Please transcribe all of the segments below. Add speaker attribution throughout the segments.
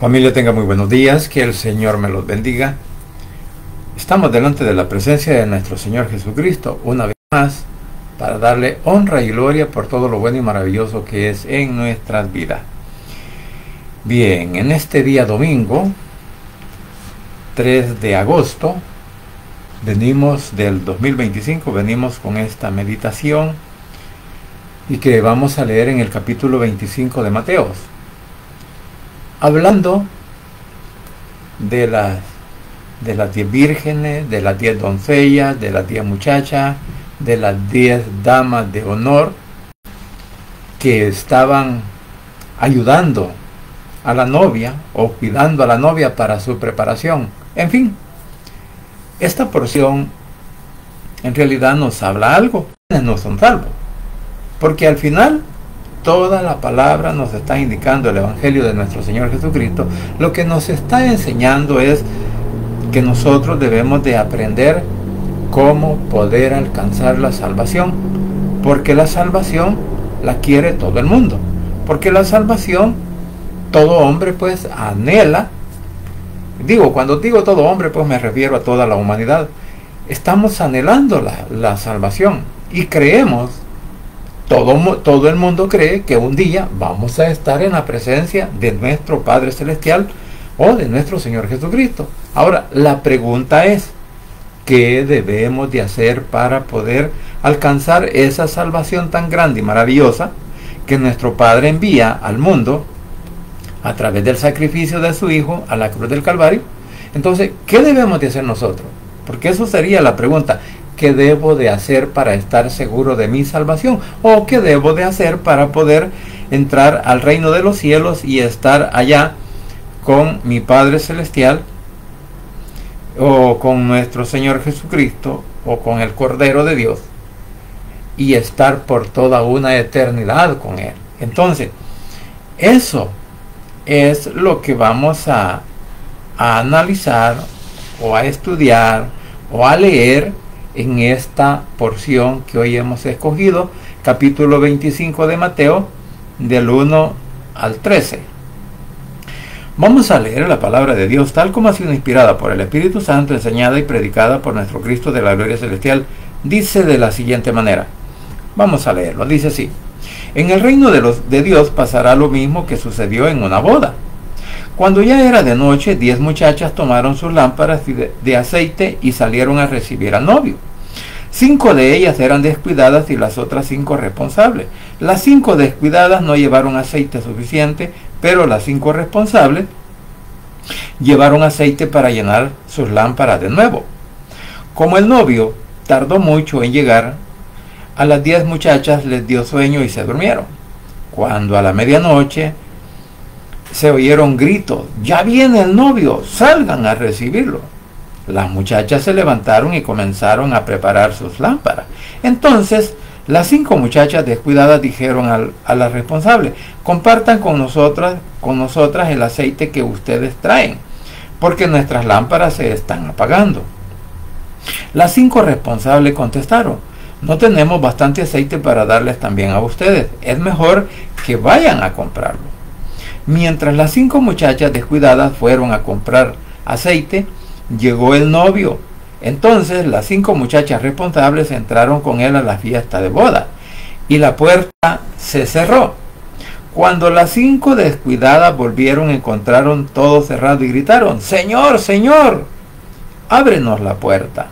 Speaker 1: Familia, tenga muy buenos días, que el Señor me los bendiga. Estamos delante de la presencia de nuestro Señor Jesucristo una vez más para darle honra y gloria por todo lo bueno y maravilloso que es en nuestras vidas. Bien, en este día domingo 3 de agosto venimos del 2025, venimos con esta meditación y que vamos a leer en el capítulo 25 de Mateos, hablando de las 10 vírgenes, de las 10 doncellas, de las 10 muchachas, de las 10 damas de honor que estaban ayudando a la novia o cuidando a la novia para su preparación. En fin, esta porción en realidad nos habla algo, no son salvos, porque al final toda la palabra nos está indicando, el Evangelio de nuestro Señor Jesucristo, lo que nos está enseñando es que nosotros debemos de aprender cómo poder alcanzar la salvación, porque la salvación la quiere todo el mundo, porque la salvación todo hombre pues anhela. Cuando digo todo hombre pues me refiero a toda la humanidad. Estamos anhelando la salvación y creemos, todo el mundo cree que un día vamos a estar en la presencia de nuestro Padre Celestial o de nuestro Señor Jesucristo. Ahora, la pregunta es, ¿qué debemos de hacer para poder alcanzar esa salvación tan grande y maravillosa que nuestro Padre envía al mundo a través del sacrificio de su Hijo a la cruz del Calvario? Entonces, ¿qué debemos de hacer nosotros? Porque eso sería la pregunta. ¿Qué debo de hacer para estar seguro de mi salvación? ¿O qué debo de hacer para poder entrar al reino de los cielos y estar allá con mi Padre Celestial, o con nuestro Señor Jesucristo, o con el Cordero de Dios, y estar por toda una eternidad con Él? Entonces, eso es lo que vamos a analizar, o a estudiar, o a leer en esta porción que hoy hemos escogido, capítulo 25 de Mateo, del 1 al 13. Vamos a leer la palabra de Dios tal como ha sido inspirada por el Espíritu Santo, enseñada y predicada por nuestro Cristo de la gloria celestial. Dice de la siguiente manera. Vamos a leerlo. Dice así: en el reino de Dios pasará lo mismo que sucedió en una boda. Cuando ya era de noche, 10 muchachas tomaron sus lámparas de aceite y salieron a recibir al novio. 5 de ellas eran descuidadas y las otras 5 responsables. Las 5 descuidadas no llevaron aceite suficiente, pero las 5 responsables llevaron aceite para llenar sus lámparas de nuevo. Como el novio tardó mucho en llegar, a las 10 muchachas les dio sueño y se durmieron. Cuando a la medianoche se oyeron gritos: ¡ya viene el novio! ¡Salgan a recibirlo! Las muchachas se levantaron y comenzaron a preparar sus lámparas. Entonces las 5 muchachas descuidadas dijeron a las responsables: compartan con nosotras el aceite que ustedes traen, porque nuestras lámparas se están apagando. Las 5 responsables contestaron: no tenemos bastante aceite para darles también a ustedes, es mejor que vayan a comprarlo. Mientras las 5 muchachas descuidadas fueron a comprar aceite, llegó el novio. Entonces las 5 muchachas responsables entraron con él a la fiesta de boda y la puerta se cerró. Cuando las 5 descuidadas volvieron, encontraron todo cerrado y gritaron: ¡Señor, Señor, ábrenos la puerta!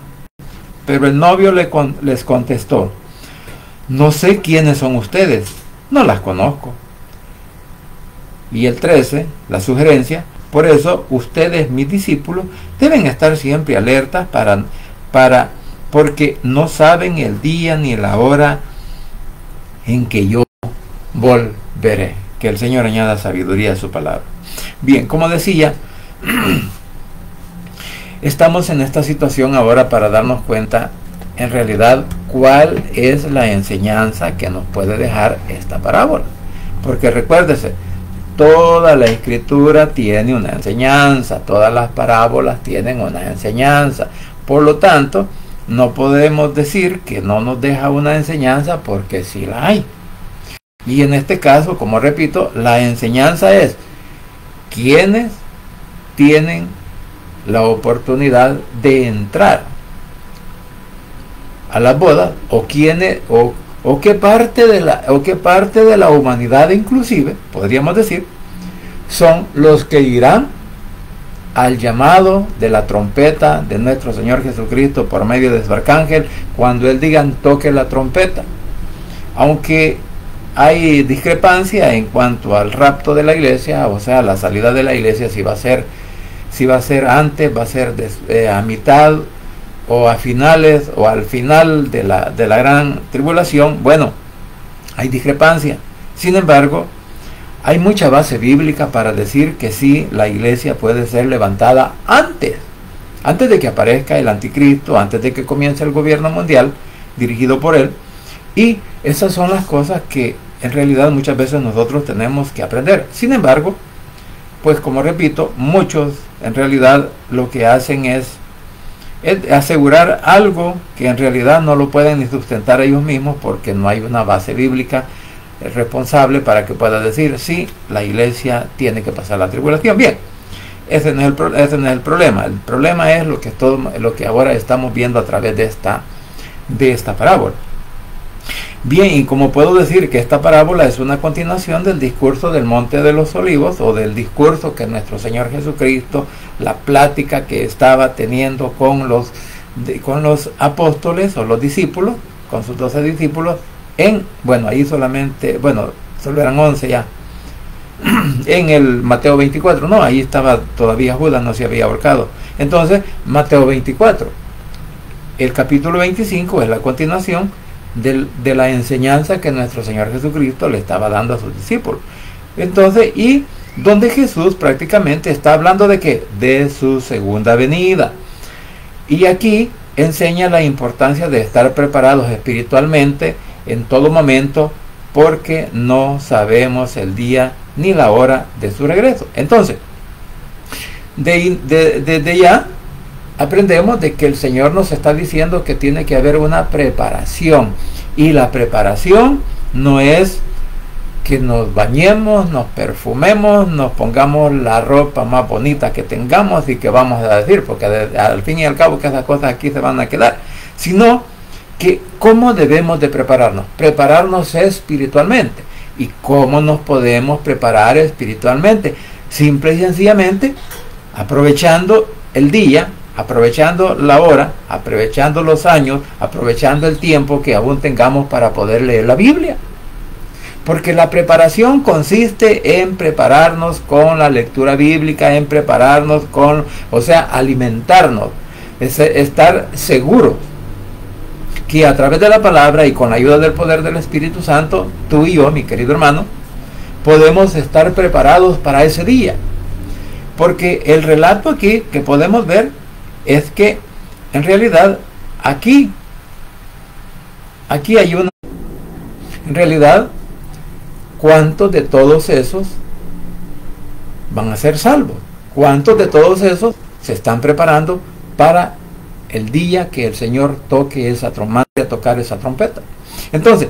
Speaker 1: Pero el novio les contestó: no sé quiénes son ustedes, no las conozco. Y el 13, la sugerencia: por eso ustedes, mis discípulos, deben estar siempre alertas porque no saben el día ni la hora en que yo volveré. Que el Señor añada sabiduría a su palabra. Bien, como decía, estamos en esta situación ahora para darnos cuenta en realidad cuál es la enseñanza que nos puede dejar esta parábola. Porque recuérdese, toda la escritura tiene una enseñanza, todas las parábolas tienen una enseñanza. Por lo tanto, no podemos decir que no nos deja una enseñanza, porque sí la hay. Y en este caso, como repito, la enseñanza es quiénes tienen la oportunidad de entrar a las bodas, o qué parte de la humanidad, inclusive podríamos decir, son los que irán al llamado de la trompeta de nuestro Señor Jesucristo por medio de su arcángel, cuando Él diga toque la trompeta. Aunque hay discrepancia en cuanto al rapto de la iglesia, o sea, la salida de la iglesia, si va a ser antes, va a ser a mitad, o a finales, o al final de la gran tribulación. Bueno, hay discrepancia. Sin embargo, hay mucha base bíblica para decir que sí, la iglesia puede ser levantada antes de que aparezca el anticristo, antes de que comience el gobierno mundial dirigido por él. Y esas son las cosas que en realidad muchas veces nosotros tenemos que aprender. Sin embargo, pues como repito, muchos en realidad lo que hacen es asegurar algo que en realidad no lo pueden ni sustentar ellos mismos, porque no hay una base bíblica responsable para que pueda decir sí, la iglesia tiene que pasar la tribulación. Bien, ese no es el problema. El problema es lo que ahora estamos viendo a través de esta parábola. Bien, y como puedo decir que esta parábola es una continuación del discurso del Monte de los Olivos, o del discurso que nuestro Señor Jesucristo, la plática que estaba teniendo con los apóstoles o los discípulos, con sus 12 discípulos, ahí solo eran 11 ya, en el Mateo 24, no, ahí estaba todavía Judas, no se había ahorcado. Entonces, Mateo 24, el capítulo 25 es la continuación de la enseñanza que nuestro Señor Jesucristo le estaba dando a sus discípulos. Entonces, y donde Jesús prácticamente está hablando de ¿qué? De su segunda venida. Y aquí enseña la importancia de estar preparados espiritualmente en todo momento, porque no sabemos el día ni la hora de su regreso. Entonces, desde ya aprendemos de que el Señor nos está diciendo que tiene que haber una preparación, y la preparación no es que nos bañemos, nos perfumemos, nos pongamos la ropa más bonita que tengamos y que vamos a decir, porque al fin y al cabo que esas cosas aquí se van a quedar, sino que cómo debemos de prepararnos espiritualmente. ¿Y cómo nos podemos preparar espiritualmente? Simple y sencillamente aprovechando el día, aprovechando la hora, aprovechando los años, aprovechando el tiempo que aún tengamos para poder leer la Biblia. Porque la preparación consiste en prepararnos con la lectura bíblica, en prepararnos alimentarnos, estar seguros que a través de la palabra y con la ayuda del poder del Espíritu Santo, tú y yo, mi querido hermano, podemos estar preparados para ese día. Porque el relato aquí que podemos ver es que en realidad aquí hay una... En realidad, ¿cuántos de todos esos van a ser salvos? ¿Cuántos de todos esos se están preparando para el día que el Señor toque a tocar esa trompeta? Entonces,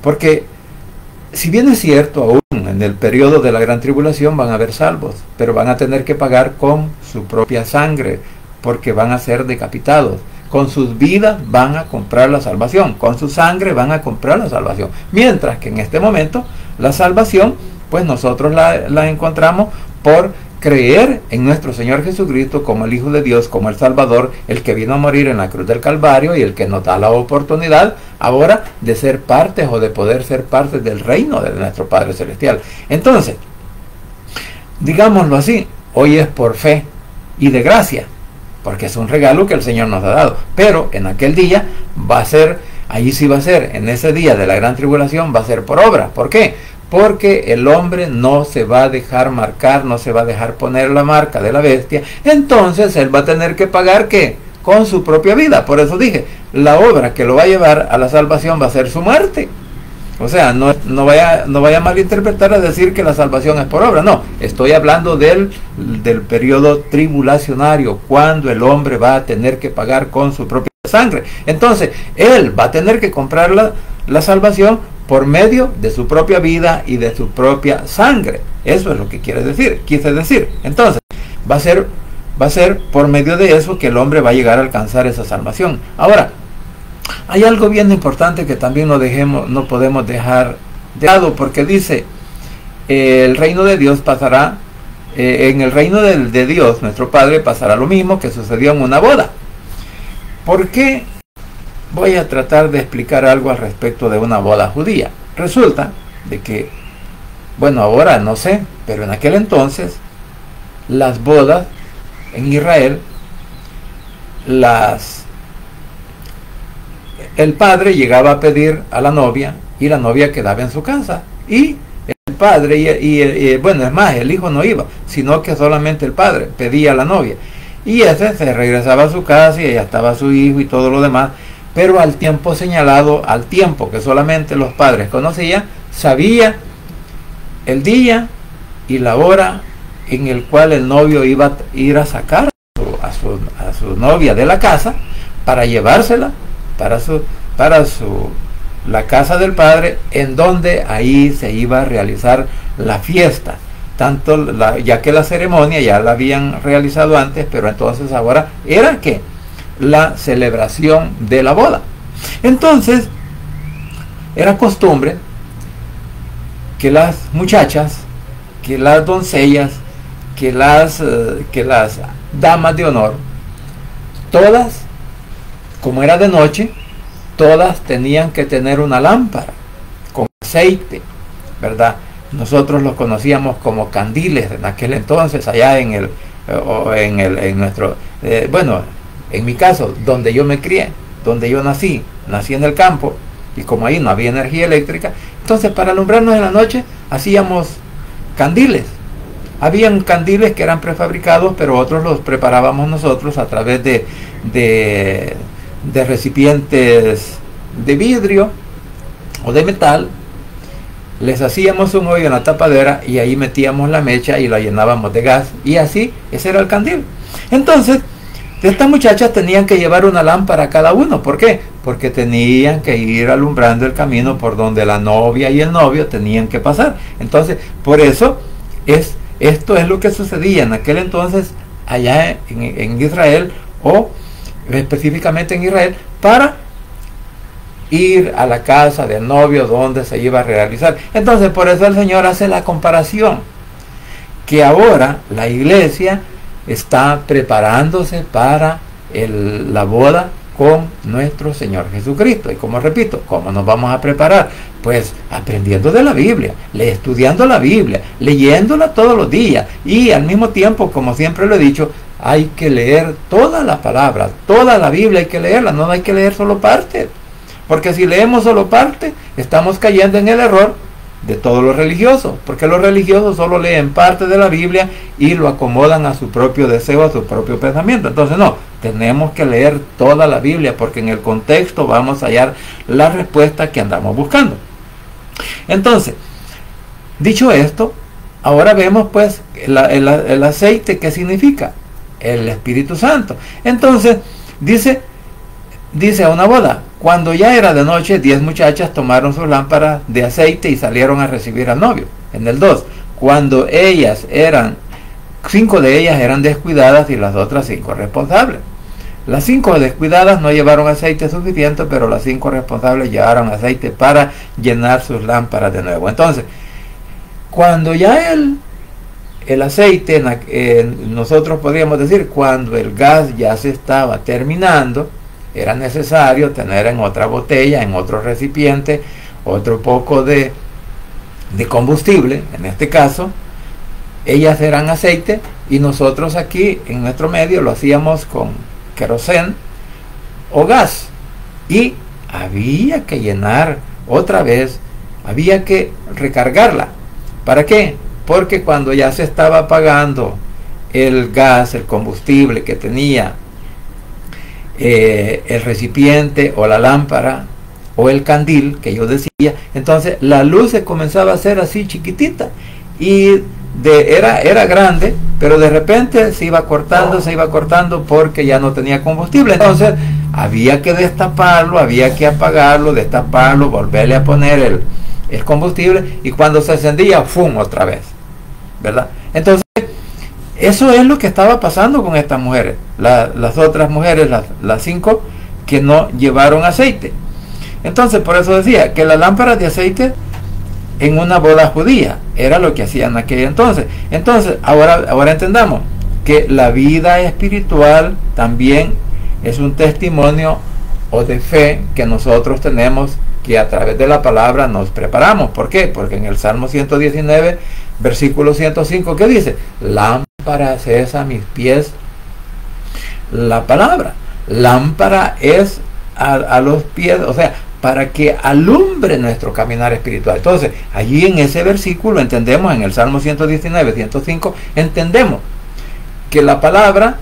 Speaker 1: porque si bien es cierto, aún en el periodo de la gran tribulación van a haber salvos, pero van a tener que pagar con su propia sangre, porque van a ser decapitados. Con sus vidas van a comprar la salvación, con su sangre van a comprar la salvación. Mientras que en este momento la salvación, pues nosotros la encontramos por creer en nuestro Señor Jesucristo como el Hijo de Dios, como el Salvador, el que vino a morir en la cruz del Calvario y el que nos da la oportunidad ahora de ser partes o de poder ser partes del reino de nuestro Padre Celestial. Entonces, digámoslo así, hoy es por fe y de gracia, porque es un regalo que el Señor nos ha dado, pero en aquel día en ese día de la gran tribulación va a ser por obra. ¿Por qué? Porque el hombre no se va a dejar marcar, no se va a dejar poner la marca de la bestia. Entonces él va a tener que pagar ¿qué? Con su propia vida. Por eso dije, la obra que lo va a llevar a la salvación va a ser su muerte. O sea, no vaya a malinterpretar a decir que la salvación es por obra. No, estoy hablando del periodo tribulacionario, cuando el hombre va a tener que pagar con su propia sangre. Entonces él va a tener que comprar la salvación por medio de su propia vida y de su propia sangre. Eso es lo que quise decir. Entonces, Va a ser por medio de eso que el hombre va a llegar a alcanzar esa salvación. Ahora, hay algo bien importante que también no podemos dejar de lado, porque dice, el reino de Dios pasará, en el reino de Dios, nuestro Padre, pasará lo mismo que sucedió en una boda. ¿Por qué? Voy a tratar de explicar algo al respecto de una boda judía. Resulta de que, bueno, ahora no sé, pero en aquel entonces, las bodas en Israel, el padre llegaba a pedir a la novia y la novia quedaba en su casa. Y el padre, bueno, es más, el hijo no iba, sino que solamente el padre pedía a la novia. Y ese se regresaba a su casa y allá estaba su hijo y todo lo demás. Pero al tiempo señalado, al tiempo que solamente los padres conocían, sabía el día y la hora en el cual el novio iba a ir a sacar a su novia de la casa para llevársela para la casa del padre, en donde ahí se iba a realizar la fiesta. Ya que la ceremonia ya la habían realizado antes, pero entonces ahora era que la celebración de la boda. Entonces era costumbre que las muchachas, que las doncellas, que las damas de honor, todas, como era de noche, todas tenían que tener una lámpara con aceite, ¿verdad? Nosotros los conocíamos como candiles en aquel entonces, allá en nuestro, bueno, en mi caso, donde yo me crié, donde yo nací en el campo, y como ahí no había energía eléctrica, entonces para alumbrarnos en la noche hacíamos candiles. Habían candiles que eran prefabricados, pero otros los preparábamos nosotros a través de recipientes de vidrio o de metal. Les hacíamos un hoyo en la tapadera y ahí metíamos la mecha y la llenábamos de gas, y así, ese era el candil. Entonces, estas muchachas tenían que llevar una lámpara cada uno. ¿Por qué? Porque tenían que ir alumbrando el camino por donde la novia y el novio tenían que pasar. Entonces, por eso esto es lo que sucedía en aquel entonces allá en Israel, o específicamente en Israel, para ir a la casa del novio donde se iba a realizar. Entonces, por eso el Señor hace la comparación, que ahora la iglesia está preparándose para la boda con nuestro Señor Jesucristo. Y como repito, ¿cómo nos vamos a preparar? Pues aprendiendo de la Biblia, estudiando la Biblia, leyéndola todos los días, y al mismo tiempo, como siempre lo he dicho, hay que leer toda la palabra, toda la Biblia hay que leerla, no hay que leer solo parte, porque si leemos solo parte, estamos cayendo en el error de todos los religiosos, porque los religiosos solo leen parte de la Biblia y lo acomodan a su propio deseo, a su propio pensamiento. Entonces no, tenemos que leer toda la Biblia, porque en el contexto vamos a hallar la respuesta que andamos buscando. Entonces, dicho esto, ahora vemos pues el aceite. ¿Qué significa? El Espíritu Santo. Entonces dice a una boda, cuando ya era de noche, 10 muchachas tomaron sus lámparas de aceite y salieron a recibir al novio. En el 2, cuando 5 de ellas eran descuidadas y las otras 5 responsables. Las 5 descuidadas no llevaron aceite suficiente, pero las 5 responsables llevaron aceite para llenar sus lámparas de nuevo. Entonces, cuando ya el aceite, nosotros podríamos decir, cuando el gas ya se estaba terminando, era necesario tener en otra botella, en otro recipiente, otro poco de combustible. En este caso, ellas eran aceite, y nosotros aquí en nuestro medio lo hacíamos con querosén o gas, y había que llenar otra vez, había que recargarla. ¿Para qué? Porque cuando ya se estaba apagando el gas, el combustible que tenía el recipiente o la lámpara o el candil que yo decía, entonces la luz se comenzaba a hacer así chiquitita, y era grande, pero de repente se iba cortando porque ya no tenía combustible. Entonces había que destaparlo, había que apagarlo, destaparlo, volverle a poner el combustible, y cuando se encendía, ¡fum!, otra vez, ¿verdad? Entonces Eso es lo que estaba pasando con estas mujeres. Las otras mujeres, las 5, que no llevaron aceite. Entonces, por eso decía que las lámparas de aceite en una boda judía era lo que hacían en aquel entonces. Entonces, ahora entendamos que la vida espiritual también es un testimonio o de fe que nosotros tenemos, que a través de la palabra nos preparamos. ¿Por qué? Porque en el Salmo 119, versículo 105, ¿qué dice? Lámpara es a mis pies la palabra. Lámpara es a los pies, o sea, para que alumbre nuestro caminar espiritual. Entonces, allí en ese versículo entendemos, en el Salmo 119, 105, entendemos que la palabra,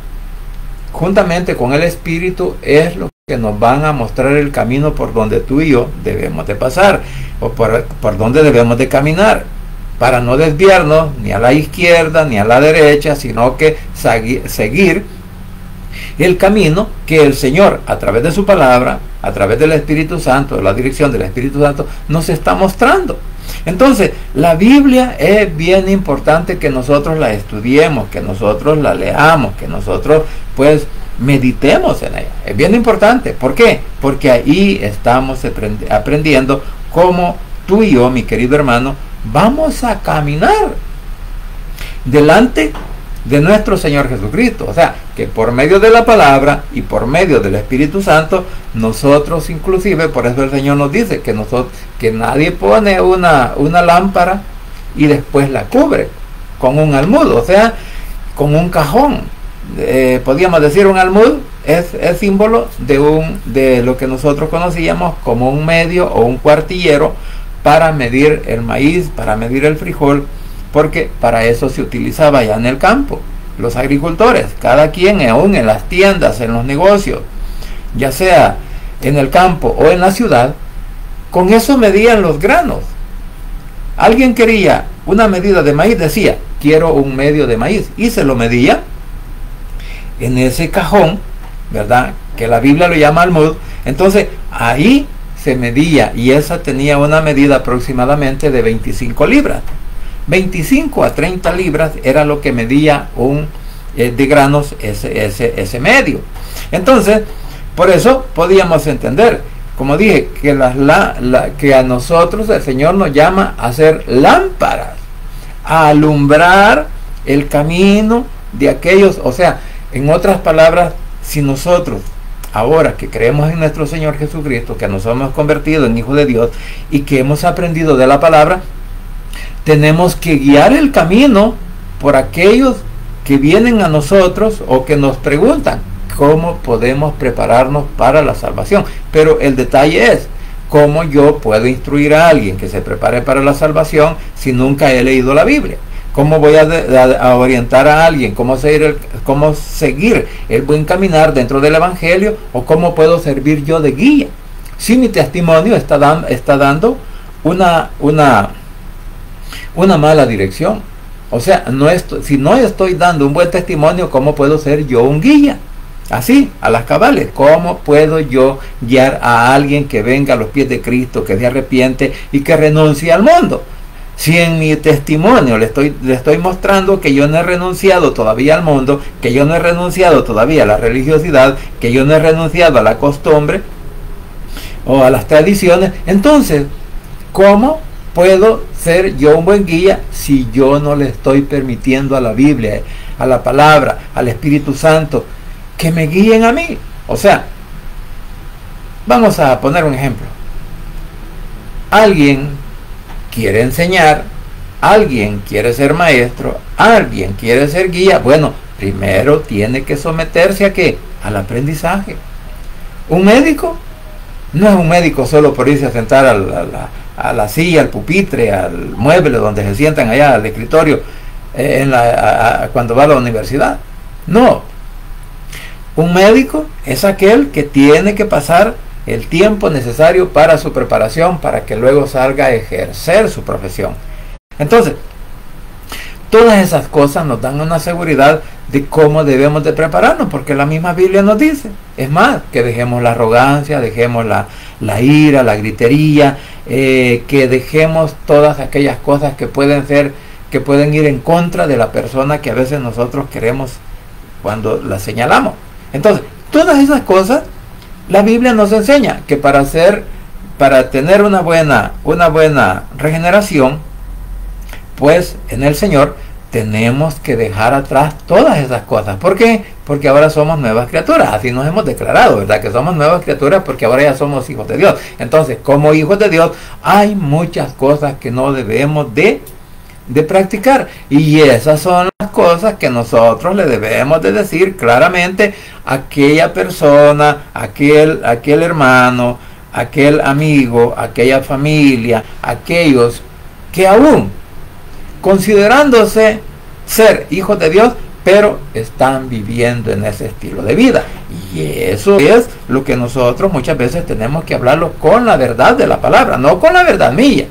Speaker 1: juntamente con el Espíritu, es lo que nos van a mostrar el camino por donde tú y yo debemos de pasar, o por donde debemos de caminar, para no desviarnos ni a la izquierda ni a la derecha, sino que seguir el camino que el Señor, a través de su palabra, a través del Espíritu Santo, la dirección del Espíritu Santo, nos está mostrando. Entonces, la Biblia es bien importante que nosotros la estudiemos, que nosotros la leamos, que nosotros pues meditemos en ella. Es bien importante. ¿Por qué? Porque ahí estamos aprendiendo cómo tú y yo, mi querido hermano, vamos a caminar delante de nuestro Señor Jesucristo. O sea, que por medio de la palabra y por medio del Espíritu Santo, nosotros inclusive, por eso el Señor nos dice que nadie pone una lámpara y después la cubre con un almud, o sea, con un cajón. Podríamos decir, un almud es símbolo de lo que nosotros conocíamos como un medio o un cuartillero para medir el maíz, para medir el frijol, porque para eso se utilizaba ya en el campo. Los agricultores, cada quien, aún en las tiendas, en los negocios, ya sea en el campo o en la ciudad, con eso medían los granos. Alguien quería una medida de maíz, decía, quiero un medio de maíz, y se lo medía en ese cajón, ¿verdad?, que la Biblia lo llama almud. Entonces ahí se medía, y esa tenía una medida aproximadamente de 25 libras. 25 a 30 libras era lo que medía de granos ese medio. Entonces, por eso podíamos entender, como dije, que a nosotros el Señor nos llama a hacer lámparas, a alumbrar el camino de aquellos. O sea, en otras palabras, si nosotros, ahora que creemos en nuestro Señor Jesucristo, que nos hemos convertido en hijos de Dios y que hemos aprendido de la palabra, tenemos que guiar el camino por aquellos que vienen a nosotros o que nos preguntan cómo podemos prepararnos para la salvación. Pero el detalle es, ¿cómo yo puedo instruir a alguien que se prepare para la salvación si nunca he leído la Biblia? ¿Cómo voy a orientar a alguien? ¿Cómo seguir el buen caminar dentro del Evangelio? ¿O cómo puedo servir yo de guía si mi testimonio está dando una mala dirección? O sea, si no estoy dando un buen testimonio, ¿cómo puedo ser yo un guía? Así, a las cabales, ¿cómo puedo yo guiar a alguien que venga a los pies de Cristo, que se arrepiente y que renuncie al mundo? Si en mi testimonio le estoy mostrando que yo no he renunciado todavía al mundo, que yo no he renunciado todavía a la religiosidad, que yo no he renunciado a la costumbre o a las tradiciones, entonces, ¿cómo puedo ser yo un buen guía si yo no le estoy permitiendo a la Biblia, a la palabra, al Espíritu Santo, que me guíen a mí? O sea, vamos a poner un ejemplo. Alguien quiere enseñar, alguien quiere ser maestro, alguien quiere ser guía. Bueno, primero tiene que someterse ¿a qué? Al aprendizaje. Un médico no es un médico solo por irse a sentar a la silla, al pupitre, al mueble donde se sientan allá, al escritorio, cuando va a la universidad. No. Un médico es aquel que tiene que pasar el tiempo necesario para su preparación, para que luego salga a ejercer su profesión. Entonces, todas esas cosas nos dan una seguridad de cómo debemos de prepararnos, porque la misma Biblia nos dice. Es más, que dejemos la arrogancia, dejemos la ira, la gritería, que dejemos todas aquellas cosas que pueden ser que pueden ir en contra de la persona que a veces nosotros queremos cuando la señalamos. Entonces, todas esas cosas, la Biblia nos enseña que para tener una buena regeneración, pues en el Señor tenemos que dejar atrás todas esas cosas. ¿Por qué? Porque ahora somos nuevas criaturas. Así nos hemos declarado, ¿verdad? Que somos nuevas criaturas porque ahora ya somos hijos de Dios. Entonces, como hijos de Dios, hay muchas cosas que no debemos de practicar. Y esas son las cosas que nosotros le debemos de decir claramente a aquella persona, aquel hermano, aquel amigo, aquella familia, aquellos que aún considerándose ser hijos de Dios, pero están viviendo en ese estilo de vida. Y eso es lo que nosotros muchas veces tenemos que hablarlo con la verdad de la palabra, no con la verdad mía.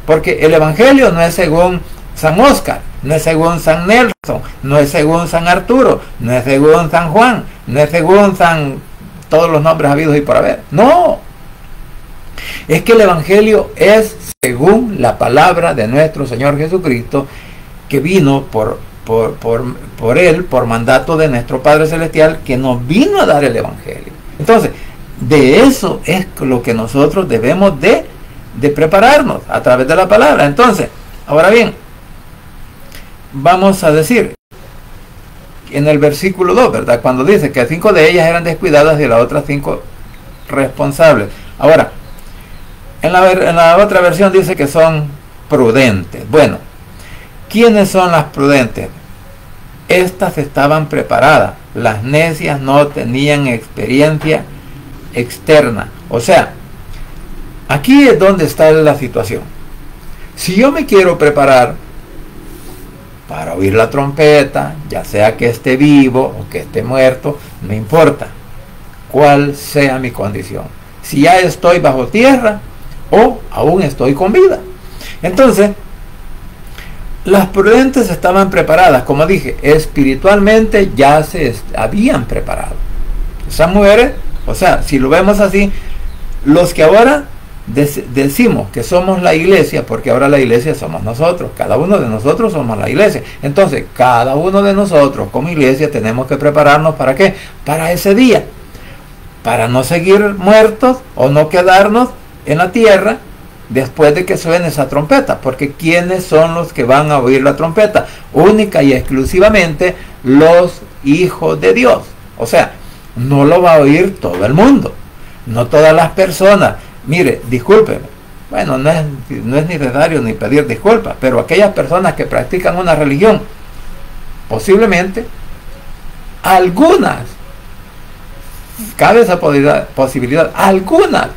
Speaker 1: Porque el Evangelio no es según San Óscar, no es según San Nelson, no es según San Arturo, no es según San Juan, no es según todos los nombres habidos y por haber. No. Es que el Evangelio es según la palabra de nuestro Señor Jesucristo, que vino por Él, por mandato de nuestro Padre Celestial, que nos vino a dar el Evangelio. Entonces, de eso es lo que nosotros debemos de prepararnos a través de la palabra. Entonces, ahora bien, vamos a decir, en el versículo 2, ¿verdad? Cuando dice que 5 de ellas eran descuidadas y las otras 5 responsables. Ahora, en la otra versión dice que son prudentes. Bueno, ¿quiénes son las prudentes? Estas estaban preparadas. Las necias no tenían experiencia externa. O sea, aquí es donde está la situación. Si yo me quiero preparar para oír la trompeta, ya sea que esté vivo o que esté muerto, no importa cuál sea mi condición. Si ya estoy bajo tierra o aún estoy con vida. Entonces, las prudentes estaban preparadas, como dije, espiritualmente ya se habían preparado. Esas mujeres, o sea, si lo vemos así, los que ahora decimos que somos la iglesia, porque ahora la iglesia somos nosotros, cada uno de nosotros somos la iglesia. Entonces, cada uno de nosotros como iglesia tenemos que prepararnos ¿para qué? Para ese día, para no seguir muertos o no quedarnos en la tierra después de que suene esa trompeta. Porque ¿quiénes son los que van a oír la trompeta? Única y exclusivamente los hijos de Dios. O sea, no lo va a oír todo el mundo, no todas las personas. Mire, discúlpeme, bueno, no es necesario ni pedir disculpas, pero aquellas personas que practican una religión, posiblemente algunas, cabe esa posibilidad, algunas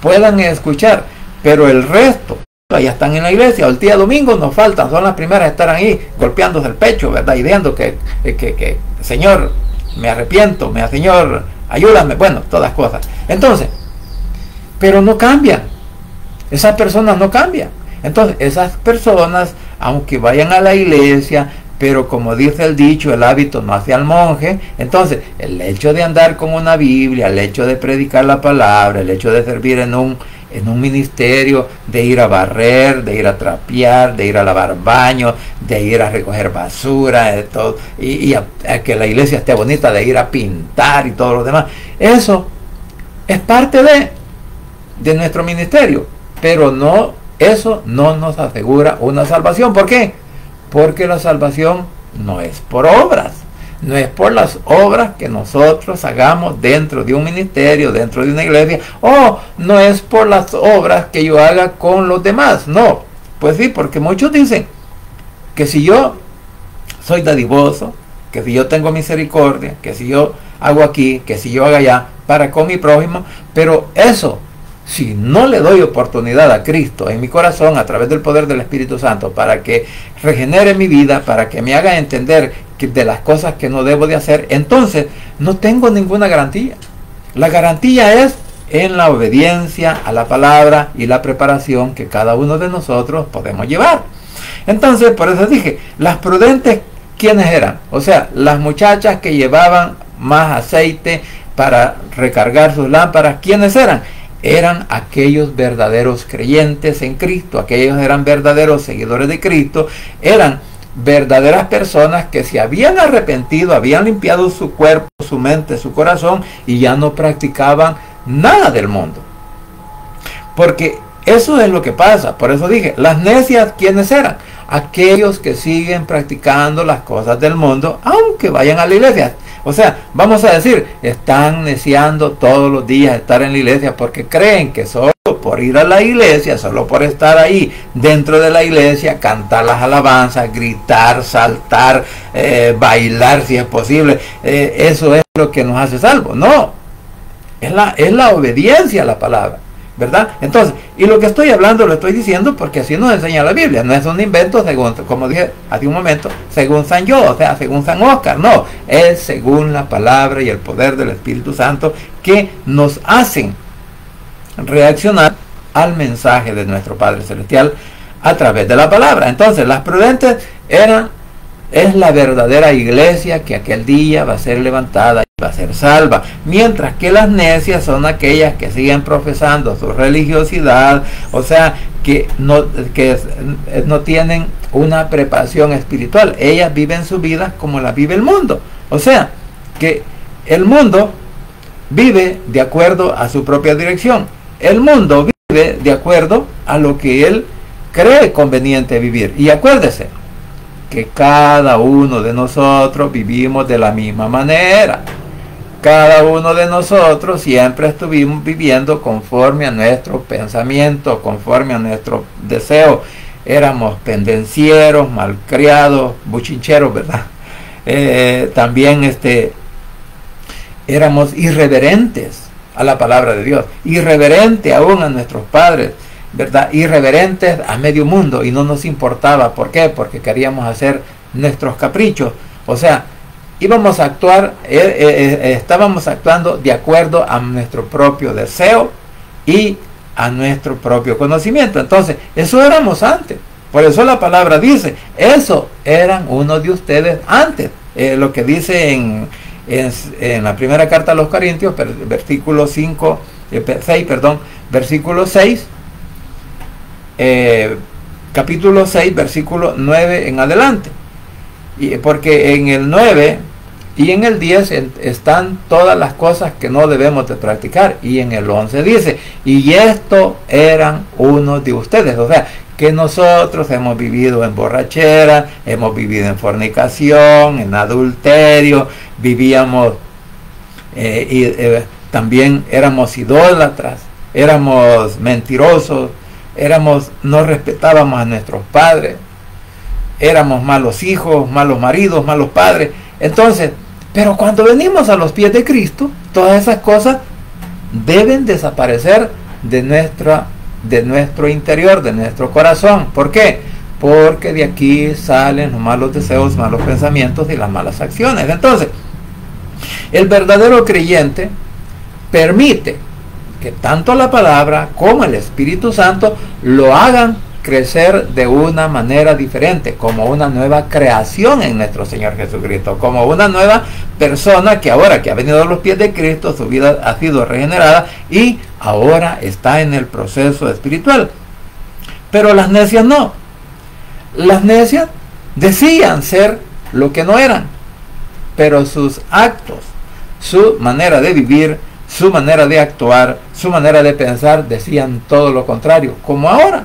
Speaker 1: puedan escuchar, pero el resto ya están en la iglesia. El día domingo nos faltan, son las primeras a estar ahí golpeándose el pecho, ¿verdad? Y diciendo que Señor, me arrepiento, Señor, ayúdame, bueno, todas cosas. Entonces, pero no cambian, esas personas no cambian. Entonces, esas personas, aunque vayan a la iglesia, pero como dice el dicho, el hábito no hace al monje. Entonces, el hecho de andar con una Biblia, el hecho de predicar la palabra, el hecho de servir en un ministerio, de ir a barrer, de ir a trapear, de ir a lavar baños, de ir a recoger basura, de todo, y a que la iglesia esté bonita, de ir a pintar y todo lo demás, eso es parte de nuestro ministerio, pero no, eso no nos asegura una salvación. ¿Por qué? Porque la salvación no es por obras, no es por las obras que nosotros hagamos dentro de un ministerio, dentro de una iglesia, o no es por las obras que yo haga con los demás. No, pues sí, porque muchos dicen que si yo soy dadivoso, que si yo tengo misericordia, que si yo hago aquí, que si yo hago allá para con mi prójimo, pero eso, si no le doy oportunidad a Cristo en mi corazón a través del poder del Espíritu Santo para que regenere mi vida, para que me haga entender de las cosas que no debo de hacer, entonces no tengo ninguna garantía. La garantía es en la obediencia a la palabra y la preparación que cada uno de nosotros podemos llevar. Entonces, por eso dije, las prudentes, ¿quiénes eran? O sea, las muchachas que llevaban más aceite para recargar sus lámparas, ¿quiénes eran? eran aquellos verdaderos creyentes en Cristo, aquellos eran verdaderos seguidores de Cristo, eran verdaderas personas que se habían arrepentido, habían limpiado su cuerpo, su mente, su corazón y ya no practicaban nada del mundo. Porque eso es lo que pasa. Por eso dije, las necias, ¿quiénes eran? Aquellos que siguen practicando las cosas del mundo, aunque vayan a la iglesia. O sea, vamos a decir, están neciando todos los días estar en la iglesia porque creen que solo por ir a la iglesia, solo por estar ahí dentro de la iglesia, cantar las alabanzas, gritar, saltar, bailar si es posible, eso es lo que nos hace salvos. No, es la obediencia a la palabra, ¿verdad? Entonces, y lo que estoy hablando lo estoy diciendo porque así nos enseña la Biblia. No es un invento según, como dije hace un momento, según San Yo, o sea, según San Oscar. No, es según la palabra y el poder del Espíritu Santo que nos hacen reaccionar al mensaje de nuestro Padre Celestial a través de la palabra. Entonces, las prudentes es la verdadera iglesia que aquel día va a ser levantada y va a ser salva, mientras que las necias son aquellas que siguen profesando su religiosidad, o sea, que no tienen una preparación espiritual. Ellas viven su vida como la vive el mundo, o sea, que el mundo vive de acuerdo a su propia dirección. El mundo vive de acuerdo a lo que él cree conveniente vivir. Y acuérdese que cada uno de nosotros vivimos de la misma manera. Cada uno de nosotros siempre estuvimos viviendo conforme a nuestro pensamiento, conforme a nuestro deseo. Éramos pendencieros, malcriados, buchincheros, ¿verdad? También éramos irreverentes a la palabra de Dios, irreverentes aún a nuestros padres, ¿verdad? Irreverentes a medio mundo, y no nos importaba. ¿Por qué? Porque queríamos hacer nuestros caprichos. O sea, íbamos a actuar, estábamos actuando de acuerdo a nuestro propio deseo y a nuestro propio conocimiento. Entonces, eso éramos antes. Por eso la palabra dice, eso eran uno de ustedes antes. Lo que dice en la primera carta a los Corintios, versículo 6, capítulo 6, versículo 9 en adelante. Porque en el 9 y en el 10 están todas las cosas que no debemos de practicar. Y en el 11 dice, y esto eran unos de ustedes. O sea, que nosotros hemos vivido en borrachera, hemos vivido en fornicación, en adulterio, vivíamos también éramos idólatras, éramos mentirosos, no respetábamos a nuestros padres, éramos malos hijos, malos maridos, malos padres. Entonces, pero cuando venimos a los pies de Cristo, todas esas cosas deben desaparecer de nuestro interior, de nuestro corazón. ¿Por qué? Porque de aquí salen los malos deseos, malos pensamientos y las malas acciones. Entonces, el verdadero creyente permite que tanto la palabra como el Espíritu Santo lo hagan crecer de una manera diferente, como una nueva creación en nuestro Señor Jesucristo, como una nueva persona que ahora que ha venido a los pies de Cristo, su vida ha sido regenerada y ahora está en el proceso espiritual. Pero las necias no. Las necias decían ser lo que no eran, pero sus actos, su manera de vivir, su manera de actuar, su manera de pensar decían todo lo contrario, como ahora.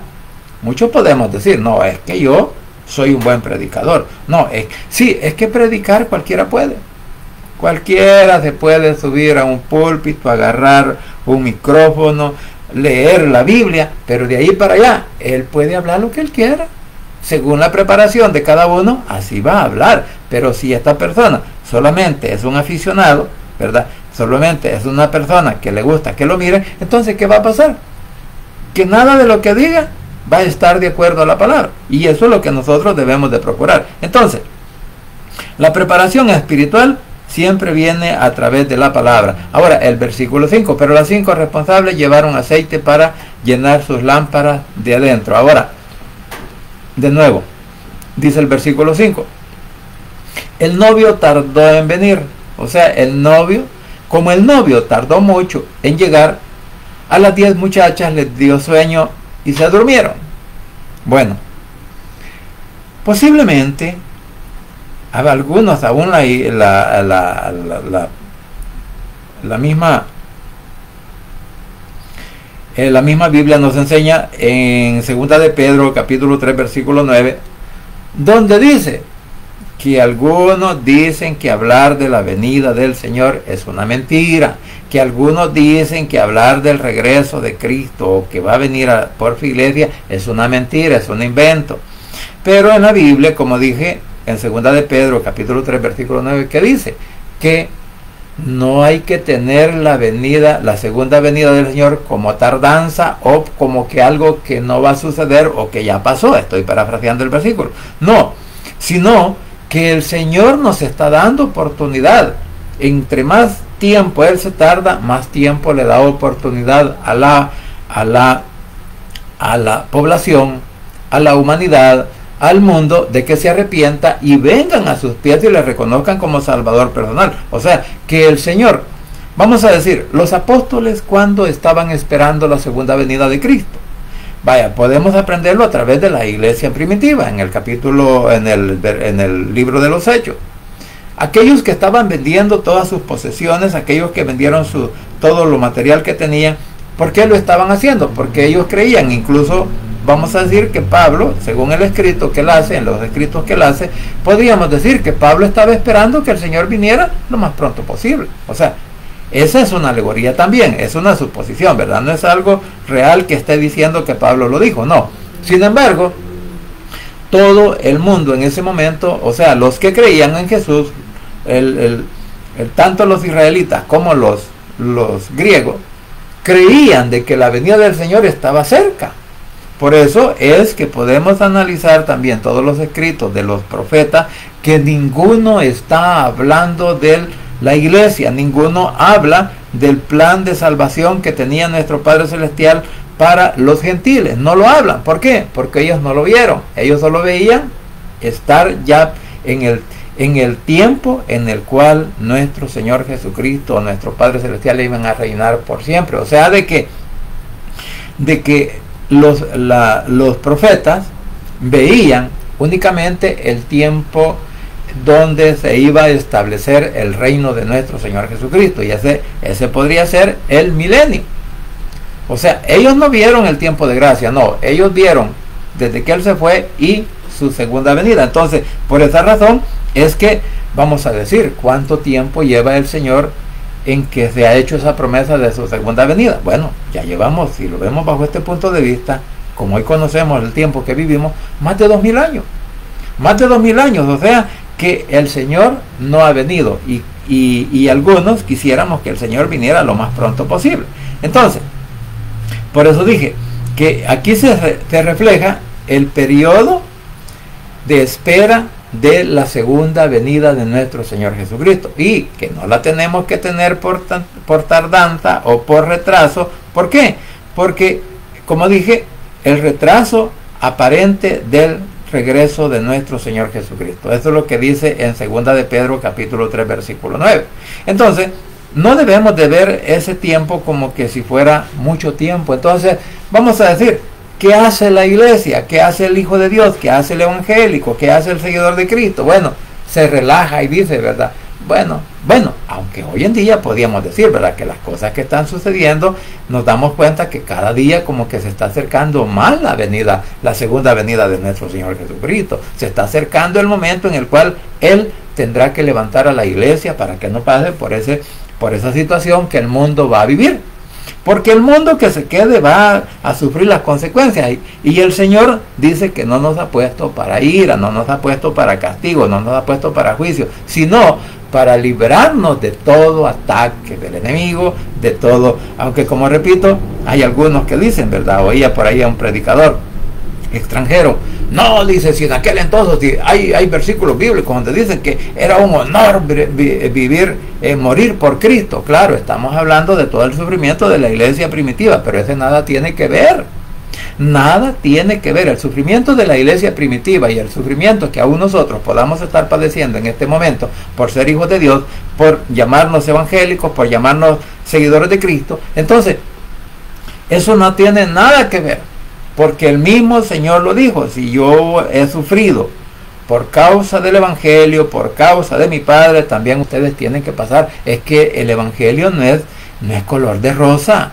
Speaker 1: Muchos podemos decir, no, es que yo soy un buen predicador. No, es que predicar cualquiera puede. Cualquiera se puede subir a un púlpito, agarrar un micrófono, leer la Biblia, pero de ahí para allá, él puede hablar lo que él quiera. Según la preparación de cada uno, así va a hablar. Pero si esta persona solamente es un aficionado, ¿verdad? Solamente es una persona que le gusta que lo miren, entonces ¿qué va a pasar? Que nada de lo que diga va a estar de acuerdo a la palabra. Y eso es lo que nosotros debemos de procurar. Entonces, la preparación espiritual siempre viene a través de la palabra. Ahora, el versículo 5, pero las 5 responsables llevaron aceite para llenar sus lámparas de adentro. Ahora, de nuevo, dice el versículo 5, el novio tardó en venir. O sea, como el novio tardó mucho en llegar, a las 10 muchachas les dio sueño y se durmieron. Bueno, posiblemente a algunos aún la misma Biblia nos enseña en 2 de Pedro capítulo 3 versículo 9, donde dice que algunos dicen que hablar de la venida del Señor es una mentira, que algunos dicen que hablar del regreso de Cristo o que va a venir por su iglesia es una mentira, es un invento. Pero en la Biblia, como dije, en 2 de Pedro capítulo 3 versículo 9, que dice que no hay que tener la segunda venida del Señor como tardanza o como que algo que no va a suceder o que ya pasó. Estoy parafraseando el versículo. No, sino que el Señor nos está dando oportunidad. Entre más tiempo Él se tarda, más tiempo le da oportunidad a la población, a la humanidad, al mundo, de que se arrepienta y vengan a sus pies y le reconozcan como Salvador personal. O sea, que el Señor, vamos a decir, los apóstoles cuando estaban esperando la segunda venida de Cristo. Vaya, podemos aprenderlo a través de la iglesia primitiva, en el libro de los Hechos. Aquellos que estaban vendiendo todas sus posesiones, aquellos que vendieron todo lo material que tenían, ¿por qué lo estaban haciendo? Porque ellos creían, incluso vamos a decir que Pablo, según el escrito que él hace, en los escritos que él hace, podríamos decir que Pablo estaba esperando que el Señor viniera lo más pronto posible. O sea, esa es una alegoría también, es una suposición, ¿verdad? No es algo real que esté diciendo que Pablo lo dijo, no. Sin embargo, todo el mundo en ese momento, o sea, los que creían en Jesús, tanto los israelitas como los griegos, creían de que la venida del Señor estaba cerca. Por eso es que podemos analizar también todos los escritos de los profetas, que ninguno está hablando de la iglesia, ninguno habla del plan de salvación que tenía nuestro Padre Celestial para los gentiles. No lo hablan. ¿Por qué? Porque ellos no lo vieron. Ellos solo veían estar ya en el tiempo en el cual nuestro Señor Jesucristo, nuestro Padre Celestial, iban a reinar por siempre. O sea, de que los profetas veían únicamente el tiempo donde se iba a establecer el reino de nuestro Señor Jesucristo, y ese podría ser el milenio. O sea, ellos no vieron el tiempo de gracia, no, ellos vieron desde que Él se fue y su segunda venida. Entonces, por esa razón es que vamos a decir cuánto tiempo lleva el Señor en que se ha hecho esa promesa de su segunda venida. Bueno, ya llevamos, si lo vemos bajo este punto de vista, como hoy conocemos el tiempo que vivimos, más de 2000 años. Más de 2000 años, o sea, que el Señor no ha venido y algunos quisiéramos que el Señor viniera lo más pronto posible. Entonces, por eso dije que aquí se refleja el periodo de espera de la segunda venida de nuestro Señor Jesucristo, y que no la tenemos que tener por tardanza o por retraso. ¿Por qué? Porque, como dije, el retraso aparente del regreso de nuestro Señor Jesucristo. Eso es lo que dice en 2 de Pedro capítulo 3 versículo 9. Entonces, no debemos de ver ese tiempo como que si fuera mucho tiempo. Entonces, vamos a decir, ¿qué hace la iglesia? ¿Qué hace el Hijo de Dios? ¿Qué hace el evangélico? ¿Qué hace el seguidor de Cristo? Bueno, se relaja y dice, ¿verdad? Bueno, aunque hoy en día podríamos decir, ¿verdad?, que las cosas que están sucediendo, nos damos cuenta que cada día como que se está acercando más la segunda venida de nuestro Señor Jesucristo. Se está acercando el momento en el cual Él tendrá que levantar a la iglesia para que no pase por esa situación que el mundo va a vivir. Porque el mundo que se quede va a sufrir las consecuencias. Y el Señor dice que no nos ha puesto para ira, no nos ha puesto para castigo, no nos ha puesto para juicio, sino para librarnos de todo ataque del enemigo, de todo. Aunque, como repito, hay algunos que dicen, ¿verdad? Oía por ahí a un predicador extranjero. No, dice, si en aquel entonces hay versículos bíblicos donde dicen que era un honor morir por Cristo. Claro, estamos hablando de todo el sufrimiento de la iglesia primitiva, pero ese nada tiene que ver. Nada tiene que ver el sufrimiento de la iglesia primitiva y el sufrimiento que aún nosotros podamos estar padeciendo en este momento por ser hijos de Dios, por llamarnos evangélicos, por llamarnos seguidores de Cristo. Entonces, Eso no tiene nada que ver, porque el mismo Señor lo dijo: si yo he sufrido por causa del Evangelio, por causa de mi Padre, también ustedes tienen que pasar. Es que el Evangelio no es color de rosa.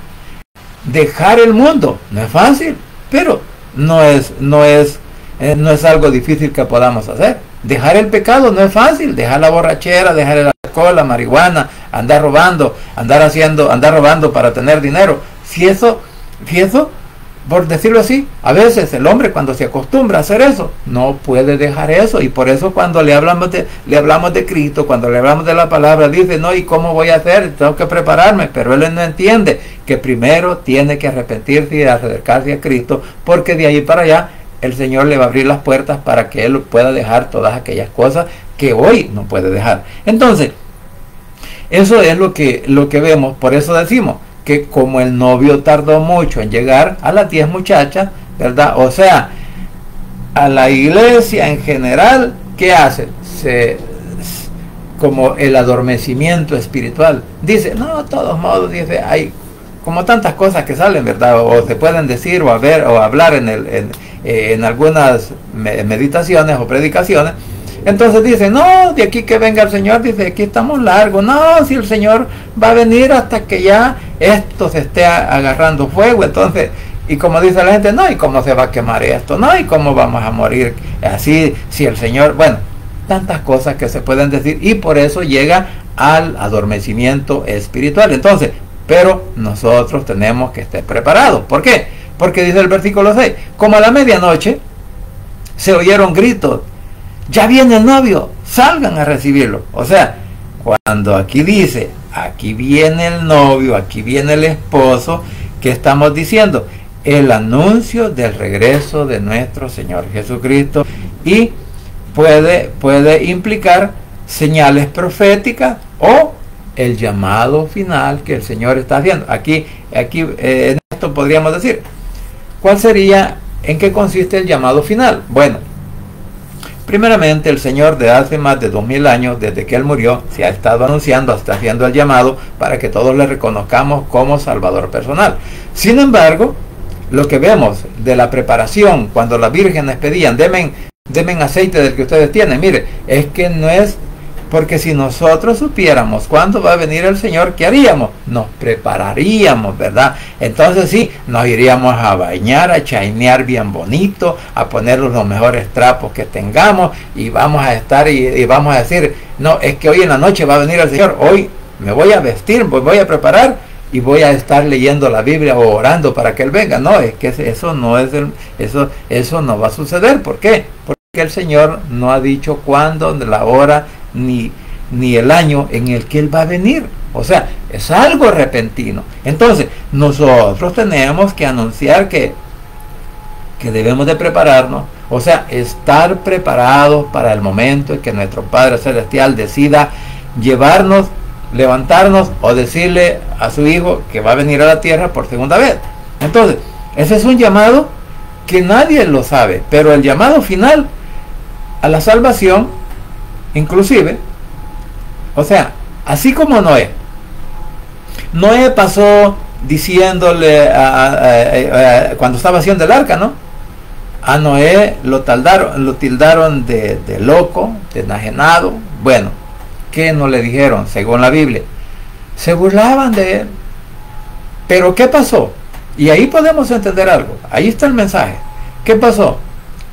Speaker 1: Dejar el mundo no es fácil, pero no es algo difícil que podamos hacer. Dejar el pecado no es fácil. Dejar la borrachera, dejar el alcohol, la marihuana, andar robando, andar robando para tener dinero. Si eso, por decirlo así, a veces el hombre, cuando se acostumbra a hacer eso, no puede dejar eso. Y por eso cuando le hablamos de Cristo, cuando le hablamos de la palabra, dice: no, ¿y cómo voy a hacer? Tengo que prepararme. Pero él no entiende que primero tiene que arrepentirse y acercarse a Cristo, porque de ahí para allá el Señor le va a abrir las puertas para que él pueda dejar todas aquellas cosas que hoy no puede dejar. Entonces, eso es lo que vemos. Por eso decimos que como el novio tardó mucho en llegar a las 10 muchachas, ¿verdad? O sea, a la iglesia en general, ¿qué hace? Como el adormecimiento espiritual. Dice: no, de todos modos, dice, hay como tantas cosas que salen, ¿verdad? O se pueden decir o hablar en algunas meditaciones o predicaciones. Entonces dice: no, de aquí que venga el Señor, dice, aquí estamos largos. No, si el Señor va a venir hasta que ya esto se esté agarrando fuego. Entonces, y como dice la gente: no, ¿y cómo se va a quemar esto? No, ¿y cómo vamos a morir así si el Señor? Bueno, tantas cosas que se pueden decir, y por eso llega al adormecimiento espiritual. Entonces, pero nosotros tenemos que estar preparados. ¿Por qué? Porque dice el versículo 6, como a la medianoche se oyeron gritos: ya viene el novio, salgan a recibirlo. O sea, cuando aquí dice: aquí viene el novio, aquí viene el esposo, ¿qué estamos diciendo? El anuncio del regreso de nuestro Señor Jesucristo, y puede implicar señales proféticas o el llamado final que el Señor está haciendo. Aquí en esto podríamos decir, ¿cuál sería, en qué consiste el llamado final? Bueno, primeramente, el Señor de hace más de 2000 años, desde que Él murió, se ha estado anunciando, está haciendo el llamado para que todos le reconozcamos como Salvador personal. Sin embargo, lo que vemos de la preparación, cuando las vírgenes pedían: denme aceite del que ustedes tienen, mire, es que no es, porque si nosotros supiéramos cuándo va a venir el Señor, ¿qué haríamos? Nos prepararíamos, ¿verdad? Entonces sí, nos iríamos a bañar, a chainear bien bonito, a ponernos los mejores trapos que tengamos, y vamos a estar y vamos a decir: no, es que hoy en la noche va a venir el Señor, hoy me voy a vestir, voy a preparar y voy a estar leyendo la Biblia o orando para que Él venga. No, es que eso no es eso no va a suceder. ¿Por qué? Porque el Señor no ha dicho cuándo, la hora, ni el año en el que Él va a venir. O sea, es algo repentino. Entonces, nosotros tenemos que anunciar que debemos de prepararnos, o sea, estar preparados para el momento en que nuestro Padre Celestial decida llevarnos, levantarnos o decirle a su Hijo que va a venir a la tierra por segunda vez. Entonces, ese es un llamado que nadie lo sabe, pero el llamado final a la salvación, inclusive, o sea, así como Noé pasó diciéndole cuando estaba haciendo el arca, ¿no? A Noé lo tildaron de loco, de enajenado. Bueno, ¿qué no le dijeron? Según la Biblia, se burlaban de él. Pero ¿qué pasó? Y ahí podemos entender algo. Ahí está el mensaje. ¿Qué pasó?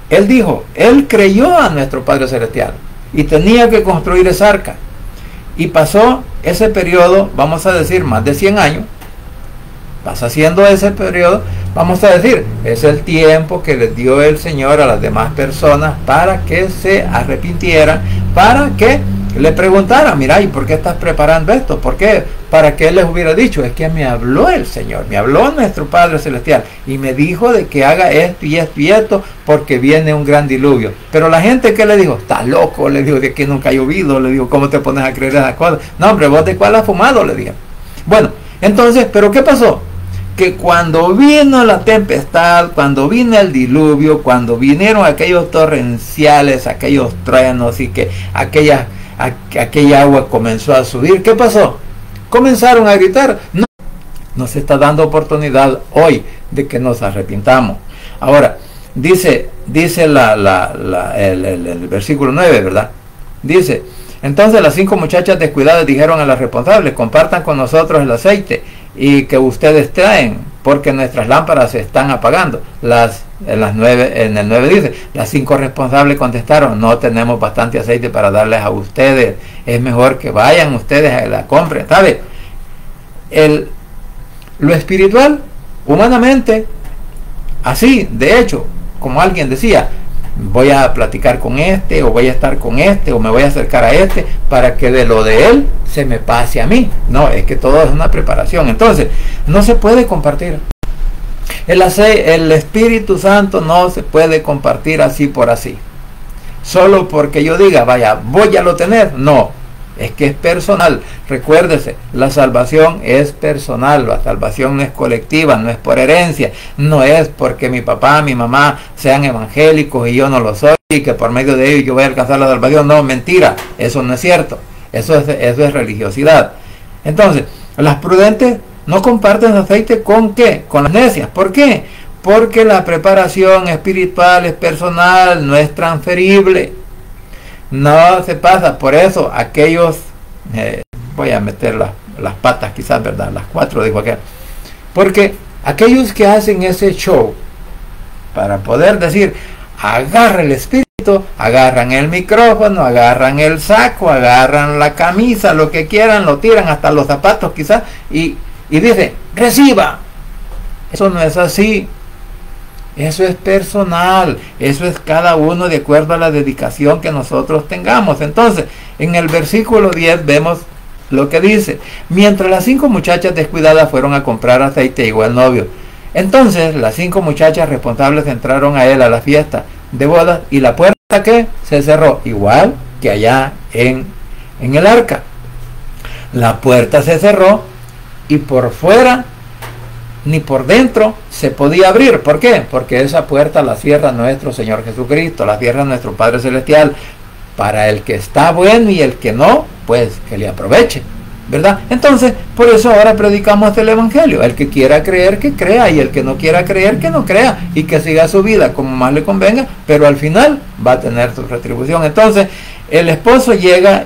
Speaker 1: Él dijo, él creyó a nuestro Padre Celestial y tenía que construir esa arca. Y pasó ese periodo, vamos a decir, más de 100 años. Pasa siendo ese periodo, vamos a decir, es el tiempo que les dio el Señor a las demás personas para que se arrepintieran, para que le preguntaran: mira, ¿y por qué estás preparando esto? ¿Por qué? Para que Él les hubiera dicho: es que me habló el Señor, me habló nuestro Padre Celestial y me dijo de que haga esto y esto y esto, porque viene un gran diluvio. Pero la gente, ¿qué le dijo? Estás loco, le dijo, de que nunca ha llovido, le digo, ¿cómo te pones a creer esas cosas? No, hombre, ¿vos de cuál has fumado? Le dije. Bueno, entonces, ¿pero qué pasó? Que cuando vino la tempestad, cuando vino el diluvio, cuando vinieron aquellos torrenciales, aquellos truenos, y que aquella agua comenzó a subir, ¿qué pasó? Comenzaron a gritar: no, nos está dando oportunidad hoy de que nos arrepintamos. Ahora, dice el versículo 9, ¿verdad? Dice, entonces las 5 muchachas descuidadas dijeron a las responsables, compartan con nosotros el aceite y que ustedes traen, porque nuestras lámparas se están apagando. En el 9 dice, las 5 responsables contestaron, no tenemos bastante aceite para darles a ustedes, es mejor que vayan ustedes a la compra. ¿Sabe? Lo espiritual, humanamente, así, de hecho, como alguien decía, voy a platicar con este, o voy a estar con este, o me voy a acercar a este, para que de lo de él se me pase a mí. No, es que todo es una preparación. Entonces, no se puede compartir. El Espíritu Santo no se puede compartir así por así. Solo porque yo diga, vaya, voy a lo tener. No, es que es personal. Recuérdese, la salvación es personal, la salvación no es colectiva, no es por herencia, no es porque mi papá, mi mamá sean evangélicos y yo no lo soy, y que por medio de ellos yo voy a alcanzar la salvación. No, mentira, eso no es cierto, eso es religiosidad. Entonces, las prudentes no comparten aceite ¿con qué? Con las necias. ¿Por qué? Porque la preparación espiritual es personal, no es transferible. No se pasa. Por eso aquellos, voy a meter las patas quizás, ¿verdad? Las 4 dijo aquel. Porque aquellos que hacen ese show para poder decir, agarra el espíritu, agarran el micrófono, agarran el saco, agarran la camisa, lo que quieran, lo tiran, hasta los zapatos quizás, y dice, reciba. Eso no es así. Eso es personal, eso es cada uno de acuerdo a la dedicación que nosotros tengamos. Entonces, en el versículo 10 vemos lo que dice, mientras las 5 muchachas descuidadas fueron a comprar aceite, llegó el novio. Entonces, las 5 muchachas responsables entraron a él a la fiesta de bodas, y la puerta que se cerró, igual que allá en el arca. La puerta se cerró, y por fuera ni por dentro se podía abrir. ¿Por qué? Porque esa puerta la cierra nuestro Señor Jesucristo, la cierra nuestro Padre Celestial. Para el que está bueno y el que no, pues que le aproveche, ¿verdad? Entonces, por eso ahora predicamos el Evangelio. El que quiera creer, que crea, y el que no quiera creer, que no crea, y que siga su vida como más le convenga, pero al final va a tener su retribución. Entonces, el esposo llega,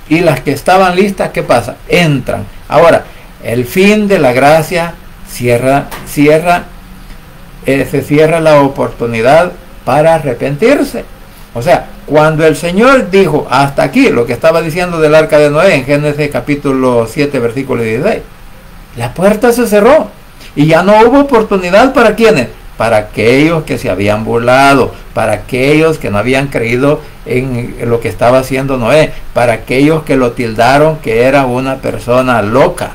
Speaker 1: y las que estaban listas, ¿qué pasa? Entran. Ahora, el fin de la gracia se cierra la oportunidad para arrepentirse. O sea, cuando el Señor dijo hasta aquí, lo que estaba diciendo del arca de Noé en Génesis capítulo 7 versículo 16, la puerta se cerró y ya no hubo oportunidad. ¿Para quiénes? Para aquellos que se habían burlado, para aquellos que no habían creído en lo que estaba haciendo Noé, para aquellos que lo tildaron que era una persona loca.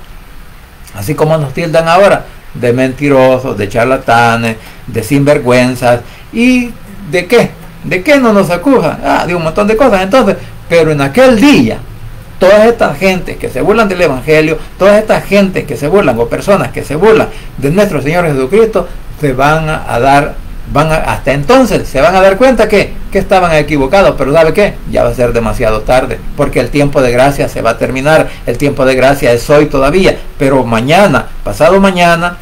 Speaker 1: Así como nos tildan ahora de mentirosos, de charlatanes, de sinvergüenzas. ¿Y de qué? ¿De qué no nos acusan? De un montón de cosas. Entonces, pero en aquel día, toda esta gente que se burlan del Evangelio, toda esta gente que se burlan, o personas que se burlan de nuestro Señor Jesucristo, se hasta entonces se van a dar cuenta que estaban equivocados. Pero ¿sabe qué? Ya va a ser demasiado tarde, porque el tiempo de gracia se va a terminar. El tiempo de gracia es hoy todavía, pero mañana, pasado mañana,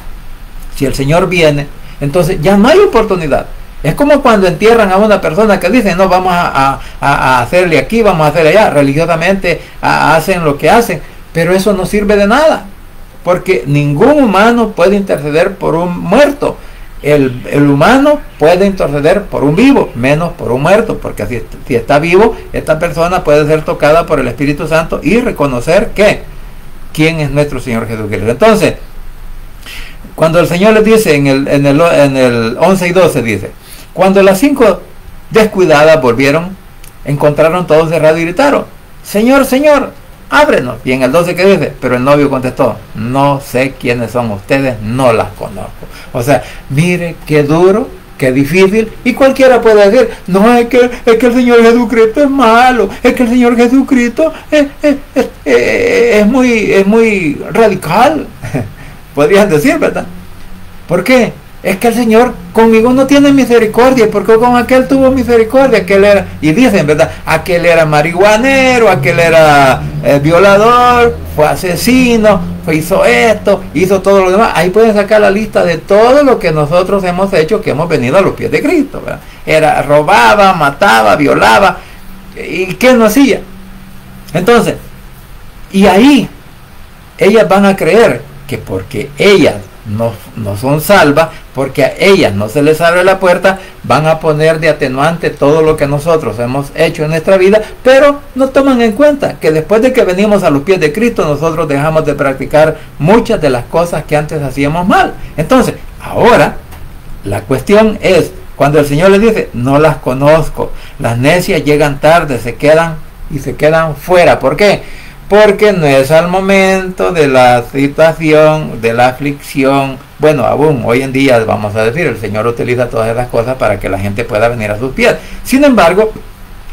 Speaker 1: si el Señor viene, entonces ya no hay oportunidad. Es como cuando entierran a una persona que dicen, no, vamos a hacerle aquí, vamos a hacerle allá. Religiosamente hacen lo que hacen, pero eso no sirve de nada, porque ningún humano puede interceder por un muerto. El humano puede interceder por un vivo, menos por un muerto, porque si está vivo, esta persona puede ser tocada por el Espíritu Santo y reconocer quién es nuestro Señor Jesucristo. Entonces, cuando el Señor les dice en el 11 y 12 dice, cuando las 5 descuidadas volvieron, encontraron todo cerrado y gritaron, Señor, Señor, ábrenos. Y en el 12 que dice, pero el novio contestó, no sé quiénes son ustedes, no las conozco. O sea, mire qué duro, qué difícil, y cualquiera puede decir, no, es que el Señor Jesucristo es malo, es que el Señor Jesucristo es muy radical. Podrían decir, ¿verdad? ¿Por qué? Es que el Señor conmigo no tiene misericordia, porque con aquel tuvo misericordia, aquel era, y dicen, ¿verdad? Aquel era marihuanero, aquel era violador, fue asesino, hizo esto, hizo todo lo demás. Ahí pueden sacar la lista de todo lo que nosotros hemos hecho, que hemos venido a los pies de Cristo, ¿verdad? Robaba, mataba, violaba, ¿y qué no hacía? Entonces, y ahí ellas van a creer que porque ellas no son salvas, porque a ellas no se les abre la puerta, van a poner de atenuante todo lo que nosotros hemos hecho en nuestra vida, pero no toman en cuenta que después de que venimos a los pies de Cristo, nosotros dejamos de practicar muchas de las cosas que antes hacíamos mal. Entonces, ahora, la cuestión es, cuando el Señor les dice, no las conozco, las necias llegan tarde, se quedan fuera. ¿Por qué? Porque no es al momento de la situación, de la aflicción. Bueno, aún hoy en día, vamos a decir, el Señor utiliza todas esas cosas para que la gente pueda venir a sus pies. Sin embargo,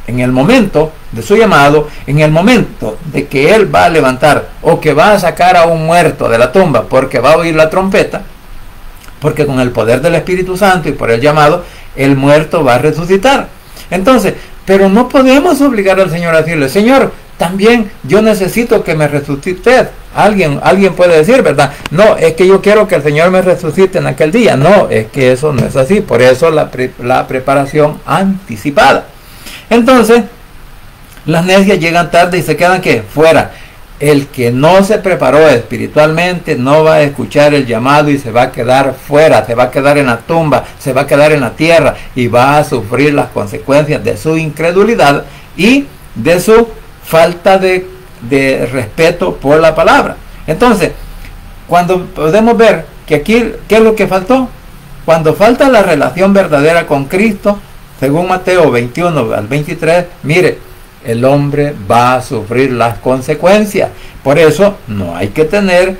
Speaker 1: en el momento de su llamado, en el momento de que Él va a levantar o que va a sacar a un muerto de la tumba porque va a oír la trompeta, porque con el poder del Espíritu Santo y por el llamado, el muerto va a resucitar. Entonces, pero no podemos obligar al Señor a decirle, Señor, también yo necesito que me resucite. Alguien puede decir, ¿verdad? No, es que yo quiero que el Señor me resucite en aquel día. No, es que eso no es así. Por eso la preparación anticipada. Entonces, las necias llegan tarde y se quedan, ¿qué? Fuera. El que no se preparó espiritualmente no va a escuchar el llamado y se va a quedar fuera, se va a quedar en la tumba, se va a quedar en la tierra y va a sufrir las consecuencias de su incredulidad y de su falta de respeto por la palabra. Entonces, cuando podemos ver que aquí, ¿qué es lo que faltó? Cuando falta la relación verdadera con Cristo, según Mateo 21 al 23, mire, el hombre va a sufrir las consecuencias. Por eso no hay que tener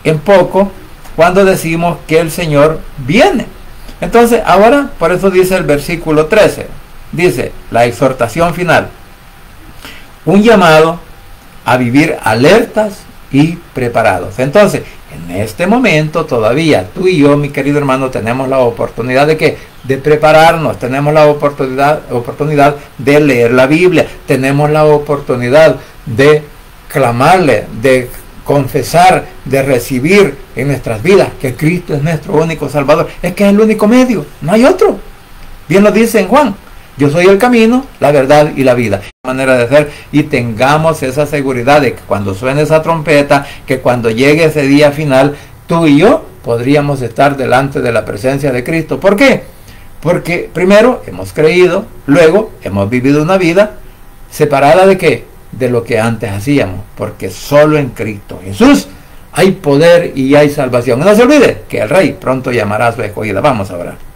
Speaker 1: en poco cuando decimos que el Señor viene. Entonces, ahora, por eso dice el versículo 13, dice la exhortación final, un llamado a vivir alertas y preparados. Entonces, en este momento todavía tú y yo, mi querido hermano, tenemos la oportunidad de ¿qué? De prepararnos, tenemos la oportunidad de leer la Biblia, tenemos la oportunidad de clamarle, de confesar, de recibir en nuestras vidas que Cristo es nuestro único Salvador. Es que es el único medio, no hay otro. Bien lo dice en Juan. Yo soy el camino, la verdad y la vida. Manera de ser, y tengamos esa seguridad de que cuando suene esa trompeta, que cuando llegue ese día final, tú y yo podríamos estar delante de la presencia de Cristo. ¿Por qué? Porque primero hemos creído, luego hemos vivido una vida separada de ¿qué? De lo que antes hacíamos, porque solo en Cristo Jesús hay poder y hay salvación. No se olvide que el Rey pronto llamará a su escogida. Vamos a orar.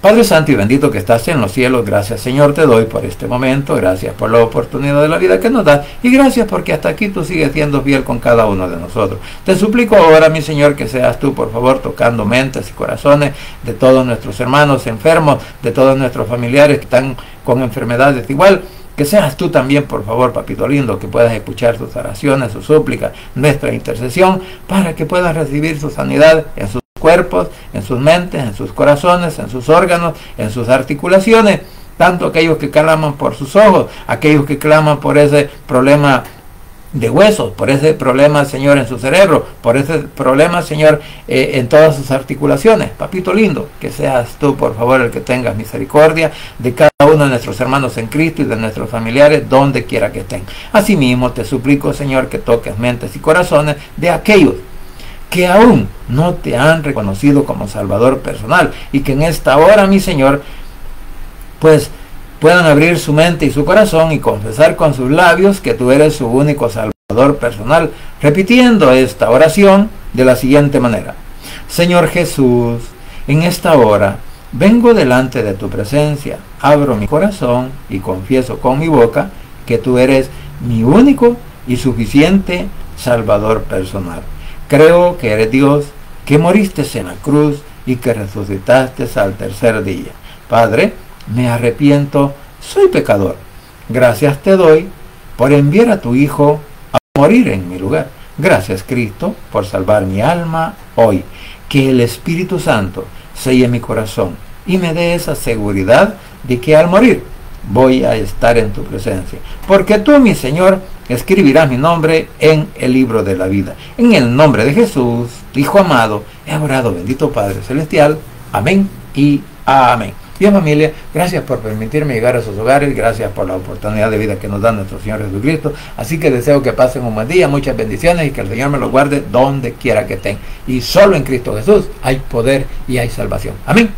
Speaker 1: Padre Santo y bendito que estás en los cielos, gracias Señor te doy por este momento, gracias por la oportunidad de la vida que nos das y gracias porque hasta aquí tú sigues siendo fiel con cada uno de nosotros. Te suplico ahora, mi Señor, que seas tú por favor tocando mentes y corazones de todos nuestros hermanos enfermos, de todos nuestros familiares que están con enfermedades igual. Que seas tú también, por favor, papito lindo, que puedas escuchar sus oraciones, sus súplicas, nuestra intercesión, para que puedas recibir su sanidad en sus cuerpos, en sus mentes, en sus corazones, en sus órganos, en sus articulaciones, tanto aquellos que claman por sus ojos, aquellos que claman por ese problema de huesos, por ese problema, Señor, en su cerebro, por ese problema, Señor, en todas sus articulaciones. Papito lindo, que seas tú, por favor, el que tengas misericordia de cada uno de nuestros hermanos en Cristo y de nuestros familiares, donde quiera que estén. Asimismo, te suplico, Señor, que toques mentes y corazones de aquellos que aún no te han reconocido como Salvador personal y que en esta hora, mi Señor, pues puedan abrir su mente y su corazón y confesar con sus labios que tú eres su único Salvador personal, repitiendo esta oración de la siguiente manera: Señor Jesús, en esta hora vengo delante de tu presencia, abro mi corazón y confieso con mi boca que tú eres mi único y suficiente Salvador personal. Creo que eres Dios, que moriste en la cruz y que resucitaste al tercer día. Padre, me arrepiento, soy pecador. Gracias te doy por enviar a tu Hijo a morir en mi lugar. Gracias, Cristo, por salvar mi alma hoy. Que el Espíritu Santo selle mi corazón y me dé esa seguridad de que al morir voy a estar en tu presencia. Porque tú, mi Señor, escribirás mi nombre en el libro de la vida. En el nombre de Jesús, Hijo amado, he orado, bendito Padre Celestial. Amén y amén. Bien, familia, gracias por permitirme llegar a sus hogares, gracias por la oportunidad de vida que nos da nuestro Señor Jesucristo. Así que deseo que pasen un buen día, muchas bendiciones y que el Señor me los guarde donde quiera que estén. Y solo en Cristo Jesús hay poder y hay salvación. Amén.